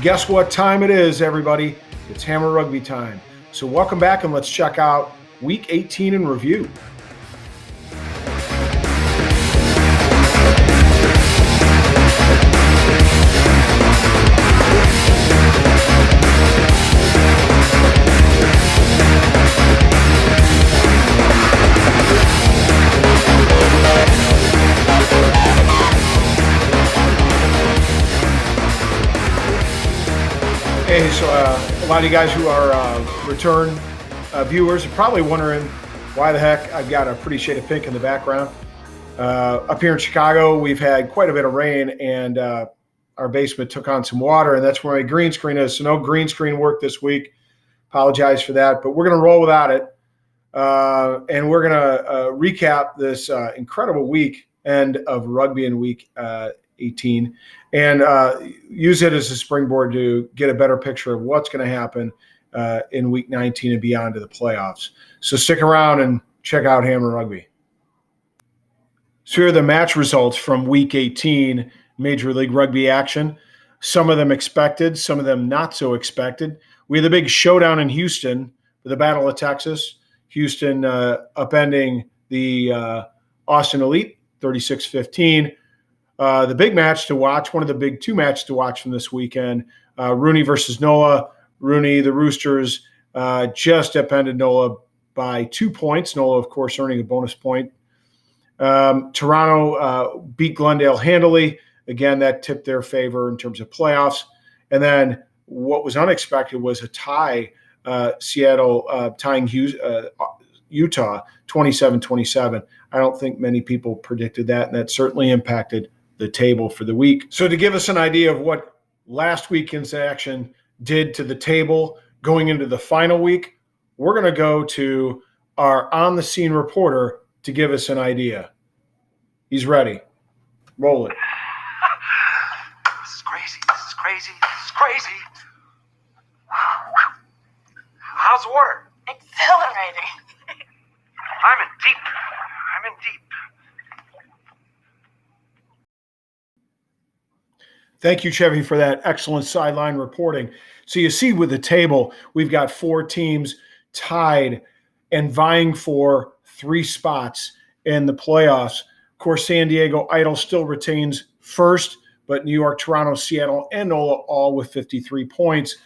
Guess what time it is, everybody? It's Hammer Rugby time. So welcome back and let's check out Week 18 in review. Hey, so a lot of you guys who are return viewers are probably wondering why the heck I've got a pretty shade of pink in the background. Up here in Chicago, we've had quite a bit of rain, and our basement took on some water, and that's where my green screen is. So no green screen work this week. Apologize for that, but we're going to roll without it, and we're going to recap this incredible weekend of rugby in Week 18 and use it as a springboard to get a better picture of what's going to happen in Week 19 and beyond to the playoffs. So stick around and check out Hammer Rugby. So here are the match results from Week 18 Major League Rugby action. Some of them expected, some of them not so expected. We had the big showdown in Houston for the Battle of Texas. Houston upending the Austin Elite 36-15. The big match to watch, one of the big two matches to watch from this weekend, RUNY versus NOLA. RUNY, the Roosters, just upended NOLA by 2 points. NOLA, of course, earning a bonus point. Toronto beat Glendale handily. Again, that tipped their favor in terms of playoffs. And then what was unexpected was a tie, Seattle tying Utah 27-27. I don't think many people predicted that, and that certainly impacted the table for the week. So to give us an idea of what last weekend's action did to the table going into the final week, we're going to go to our on-the-scene reporter to give us an idea. He's ready. Roll it. This is crazy. This is crazy. This is crazy. How's the water? Exhilarating. I'm in deep. I'm in deep. Thank you, Chevy, for that excellent sideline reporting. So you see with the table, we've got 4 teams tied and vying for 3 spots in the playoffs. Of course, San Diego Idol still retains first, but New York, Toronto, Seattle, and NOLA all with 53 points.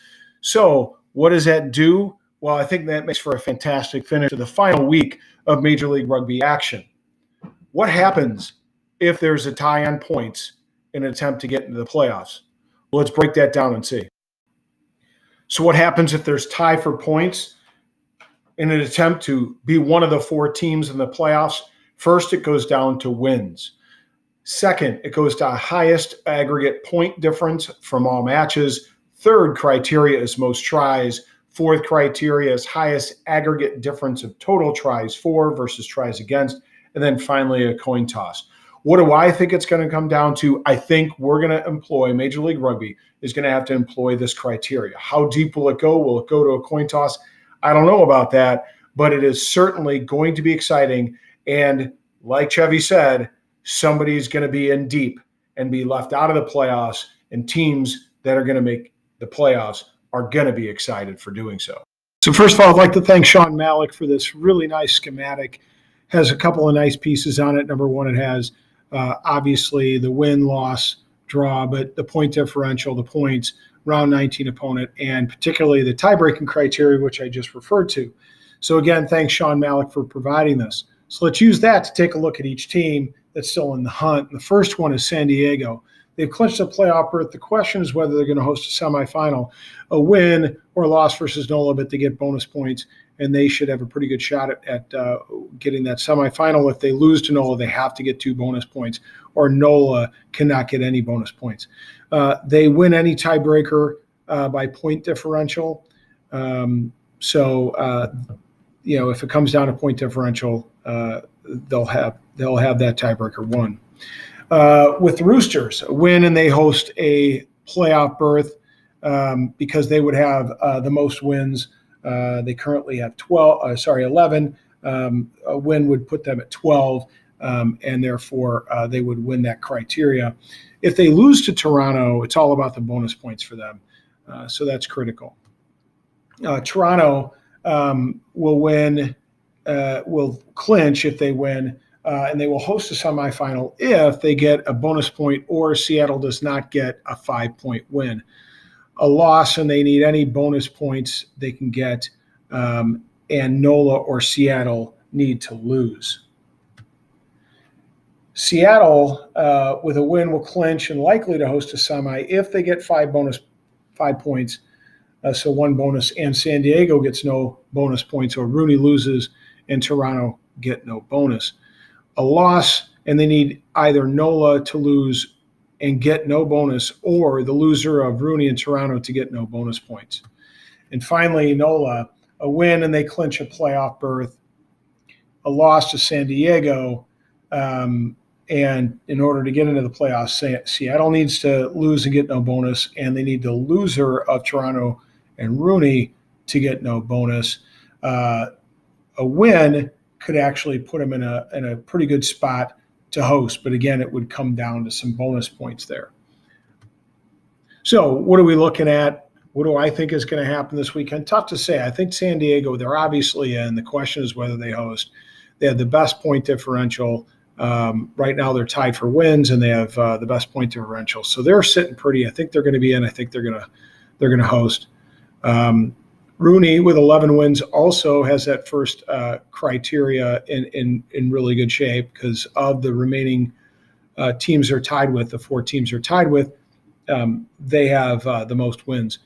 So what does that do? Well, I think that makes for a fantastic finish to the final week of Major League Rugby action. What happens if there's a tie on points in an attempt to get into the playoffs? Well, let's break that down and see. So what happens if there's tie for points in an attempt to be one of the 4 teams in the playoffs? First, it goes down to wins. Second, it goes to highest aggregate point difference from all matches. Third criteria is most tries. Fourth criteria is highest aggregate difference of total tries for versus tries against. And then finally, a coin toss. What do I think it's going to come down to? I think we're going to employ, Major League Rugby is going to have to employ this criteria. How deep will it go? Will it go to a coin toss? I don't know about that, but it is certainly going to be exciting. And like Chevy said, somebody's going to be in deep and be left out of the playoffs, and teams that are going to make the playoffs are going to be excited for doing so. So first of all, I'd like to thank Sean Malik for this really nice schematic. Has a couple of nice pieces on it. Number one, it has obviously the win, loss, draw, but the point differential, the points, round 19 opponent, and particularly the tie-breaking criteria, which I just referred to. So again, thanks Sean Malik for providing this. So let's use that to take a look at each team that's still in the hunt. And the first one is San Diego. They've clinched a playoff berth. The question is whether they're going to host a semifinal, a win or loss versus NOLA, but they get bonus points, and they should have a pretty good shot at getting that semifinal. If they lose to NOLA, they have to get 2 bonus points, or NOLA cannot get any bonus points. They win any tiebreaker by point differential. If it comes down to point differential, they'll have that tiebreaker won. With the Roosters, a win and they host a playoff berth because they would have the most wins. They currently have 11. A win would put them at 12. and therefore they would win that criteria. If they lose to Toronto, it's all about the bonus points for them. So that's critical. Toronto will clinch if they win, and they will host a semifinal if they get a bonus point or Seattle does not get a 5-point win. A loss and they need any bonus points they can get, and NOLA or Seattle need to lose. Seattle, with a win, will clinch and likely to host a semi if they get 5 points, so 1 bonus, and San Diego gets no bonus points, or Rooney loses and Toronto get no bonus. A loss, and they need either NOLA to lose and get no bonus, or the loser of Rooney and Toronto to get no bonus points. And finally, NOLA, a win and they clinch a playoff berth. A loss to San Diego, and in order to get into the playoffs, Seattle needs to lose and get no bonus, and they need the loser of Toronto and Rooney to get no bonus. A win could actually put them in a pretty good spot to host, but again, it would come down to some bonus points there. So what are we looking at? What do I think is going to happen this weekend? Tough to say. I think San Diego, they're obviously in. The question is whether they host. They have the best point differential. Right now they're tied for wins, and they have the best point differential. So they're sitting pretty. I think they're going to be in. I think they're going to host. Rooney with 11 wins also has that first criteria in really good shape because of the remaining teams they're tied with, the 4 teams they're tied with, they have the most wins.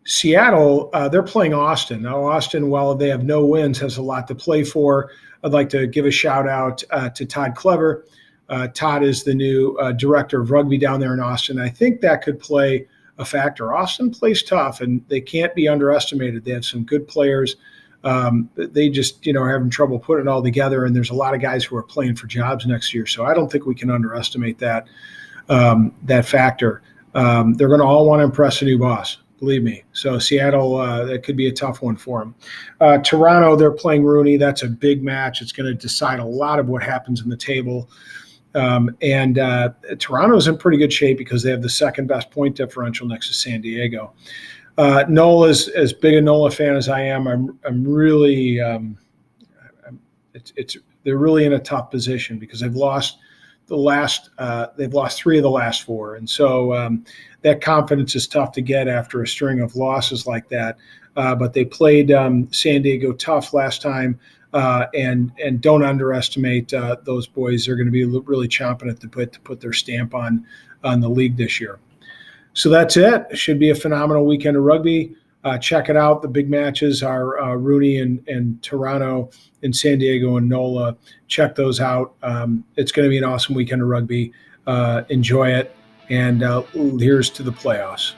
Seattle, they're playing Austin. Now, Austin, while they have no wins, has a lot to play for. I'd like to give a shout out to Todd Clever. Todd is the new director of rugby down there in Austin. I think that could play a factor. Austin plays tough, and they can't be underestimated. They have some good players. They just, are having trouble putting it all together, and there's a lot of guys who are playing for jobs next year. So I don't think we can underestimate that factor. They're going to all want to impress a new boss, believe me. So Seattle, that could be a tough one for them. Toronto, they're playing Rooney. That's a big match. It's going to decide a lot of what happens in the table. And Toronto's in pretty good shape because they have the second best point differential next to San Diego. Nola, as big a Nola fan as I am, I'm really they're really in a tough position because they've lost 3 of the last 4, and so that confidence is tough to get after a string of losses like that. But they played San Diego tough last time. And don't underestimate those boys. They're going to be really chomping at the bit to put their stamp on the league this year. So that's it. It should be a phenomenal weekend of rugby. Check it out. The big matches are Rooney and Toronto and San Diego and NOLA. Check those out. It's going to be an awesome weekend of rugby. Enjoy it. And here's to the playoffs.